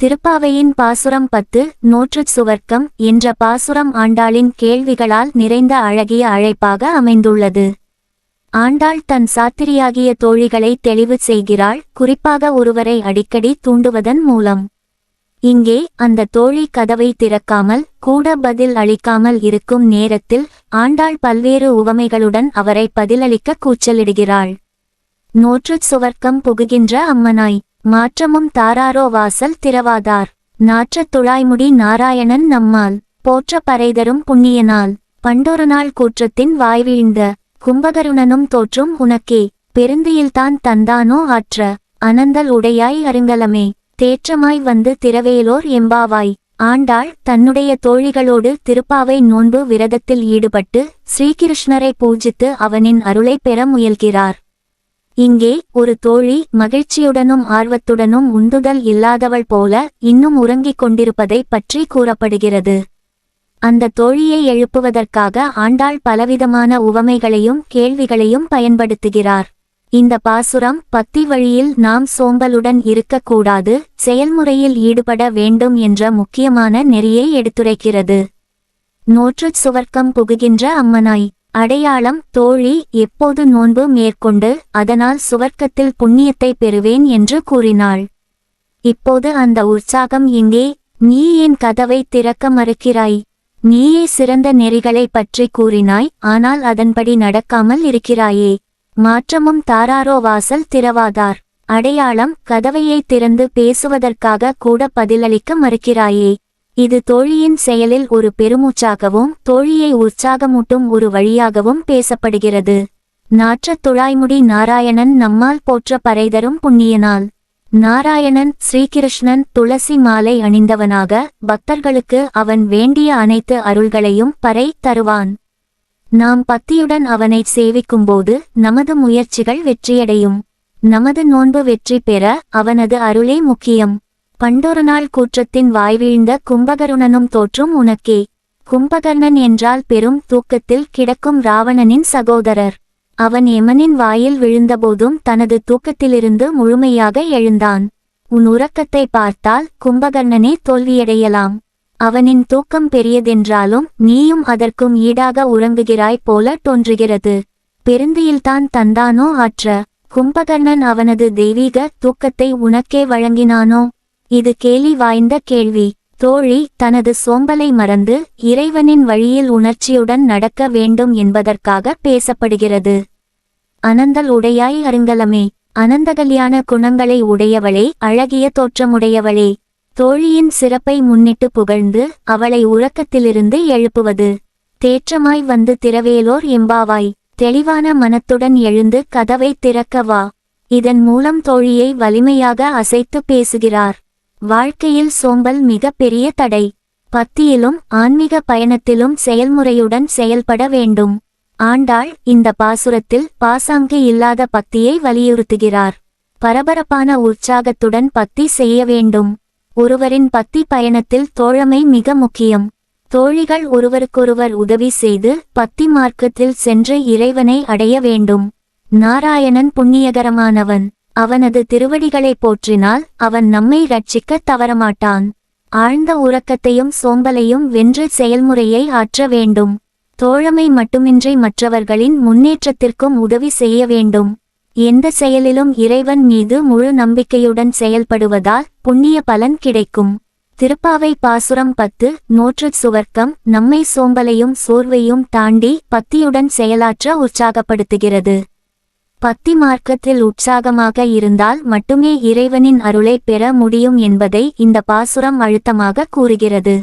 திருப்பாவையின் பாசுரம் 10 நோற்றுச் சுவர்க்கம் என்ற பாசுரம் ஆண்டாளின் கேள்விகளால் நிறைந்த அழகிய அழைப்பாக அமைந்துள்ளது. ஆண்டாள் தன் சாத்திரியாகிய தோழிகளை தெளிவு செய்கிறாள், குறிப்பாக ஒருவரை அடிக்கடி தூண்டுவதன் மூலம். இங்கே அந்த தோழி கதவை திறக்காமல் கூட பதில் அளிக்காமல் இருக்கும் நேரத்தில் ஆண்டாள் பல்வேறு உவமைகளுடன் அவரை பதிலளிக்க கூச்சலிடுகிறாள். நோற்றுச் சுவர்க்கம் புகுகின்ற அம்மனாய் மாற்றமும் தாராரோ வாசல் திறவாதார், நாற்றத் துழாய்முடி நாராயணன் நம்மால் போற்ற பறைதரும் புண்ணியனால், பண்டொரு நாள் கூற்றத்தின் வாய்வீழ்ந்த கும்பகருணனும் தோற்றும் உனக்கே, பெருந்தியில்தான் தந்தானோ ஆற்ற அனந்தல் உடையாய் அருங்கலமே, தேற்றமாய் வந்து திரவேலோர் எம்பாவாய். ஆண்டாள் தன்னுடைய தோழிகளோடு திருப்பாவை நோன்பு விரதத்தில் ஈடுபட்டு ஸ்ரீகிருஷ்ணரை பூஜித்து அவனின் அருளை பெற முயல்கிறார். இங்கே ஒரு தோழி மகிழ்ச்சியுடனும் ஆர்வத்துடனும் உந்துதல் இல்லாதவள் போல இன்னும் உறங்கிக் கொண்டிருப்பதை பற்றி கூறப்படுகிறது. அந்த தோழியை எழுப்புவதற்காக ஆண்டாள் பலவிதமான உவமைகளையும் கேள்விகளையும் பயன்படுத்துகிறார். இந்த பாசுரம் பக்தி வழியில் நாம் சோம்பலுடன் இருக்கக்கூடாது, செயல்முறையில் ஈடுபட வேண்டும் என்ற முக்கியமான நெறியை எடுத்துரைக்கிறது. நோற்றுச் சுவர்க்கம் புகுகின்ற அம்மனாய் அடையாளம், தோழி எப்போது நோன்பு மேற்கொண்டு அதனால் சுவர்க்கத்தில் புண்ணியத்தை பெறுவேன் என்று கூறினாள். இப்போது அந்த உற்சாகம் எங்கே? நீ ஏன் கதவை திறக்க மறுக்கிறாய்? நீயே சிறந்த நெறிகளை பற்றி கூறினாய், ஆனால் அதன்படி நடக்காமல் இருக்கிறாயே. மாற்றமும் தாராரோ வாசல் திறவாதார், அடையாளம், கதவையை திறந்து பேசுவதற்காக கூட பதிலளிக்க மறுக்கிறாயே. இது தோழியின் செயலில் ஒரு பெருமூச்சாகவும் தோழியை உற்சாகமூட்டும் ஒரு வழியாகவும் பேசப்படுகிறது. நாற்றத் துழாய்முடி நாராயணன் நம்மால் போற்ற பறைதரும் புண்ணியனால். நாராயணன் ஸ்ரீகிருஷ்ணன் துளசி மாலை அணிந்தவனாக பக்தர்களுக்கு அவன் வேண்டிய அனைத்து அருள்களையும் பறை தருவான். நாம் பக்தியுடன் அவனை சேவிக்கும்போது நமது முயற்சிகள் வெற்றியடையும். நமது நோன்பு வெற்றி பெற அவனது அருளே முக்கியம். பண்டொரு நாள் கூற்றத்தின் வாய்வீழ்ந்த கும்பகருணனும் தோற்றும் உனக்கே. கும்பகர்ணன் என்றால் பெரும் தூக்கத்தில் கிடக்கும் ராவணனின் சகோதரர். அவன் யமனின் வாயில் விழுந்தபோதும் தனது தூக்கத்திலிருந்து முழுமையாக எழுந்தான். உன் உறக்கத்தை பார்த்தால் கும்பகர்ணனே தோல்வியடையலாம். அவனின் தூக்கம் பெரியதென்றாலும் நீயும் அதற்கும் ஈடாக உறங்குகிறாய் போல தோன்றுகிறது. பெருந்தியில்தான் தந்தானோ ஆற்ற, கும்பகர்ணன் அவனது தெய்வீக தூக்கத்தை உனக்கே வழங்கினானோ? இது கேலி வாய்ந்த கேள்வி. தோழி தனது சோம்பலை மறந்து இறைவனின் வழியில் உணர்ச்சியுடன் நடக்க வேண்டும் என்பதற்காக பேசப்படுகிறது. அனந்தல் உடையாய் அருங்கலமே, அனந்தகல்யாண குணங்களை உடையவளே, அழகிய தோற்றமுடையவளே. தோழியின் சிறப்பை முன்னிட்டு புகழ்ந்து அவளை உறக்கத்திலிருந்து எழுப்புவது. தேற்றமாய் வந்து திரவேலோர் எம்பாவாய், தெளிவான மனத்துடன் எழுந்து கதவை திறக்கவா. இதன் மூலம் தோழியை வலிமையாக அசைத்து பேசுகிறார். வாழ்க்கையில் சோம்பல் மிக பெரிய தடை. பக்தியிலும் ஆன்மீக பயணத்திலும் செயல்முறையுடன் செயல்பட வேண்டும். ஆண்டாள் இந்த பாசுரத்தில் பாசாங்கு இல்லாத பக்தியை வலியுறுத்துகிறார். பரபரப்பான உற்சாகத்துடன் பக்தி செய்ய வேண்டும். ஒருவரின் பக்தி பயணத்தில் தோழமை மிக முக்கியம். தோழிகள் ஒருவருக்கொருவர் உதவி செய்து பக்தி மார்க்கத்தில் சென்று இறைவனை அடைய வேண்டும். நாராயணன் புண்ணியகரமானவன். அவனது திருவடிகளை போற்றினால் அவன் நம்மை ரட்சிக்க தவறமாட்டான். ஆழ்ந்த உறக்கத்தையும் சோம்பலையும் வென்று செயல்முறையை ஆற்ற வேண்டும். தோழமை மட்டுமின்றி மற்றவர்களின் முன்னேற்றத்திற்கும் உதவி செய்ய வேண்டும். எந்த செயலிலும் இறைவன் மீது முழு நம்பிக்கையுடன் செயல்படுவதால் புண்ணிய பலன் கிடைக்கும். திருப்பாவை பாசுரம் 10 நோற்றுச் சுவர்க்கம் நம்மை சோம்பலையும் சோர்வையும் தாண்டி பக்தியுடன் செயலாற்ற உற்சாகப்படுத்துகிறது. பக்தி மார்க்கத்தில் உற்சாகமாக இருந்தால் மட்டுமே இறைவனின் அருளை பெற முடியும் என்பதை இந்த பாசுரம் அழுத்தமாக கூறுகிறது.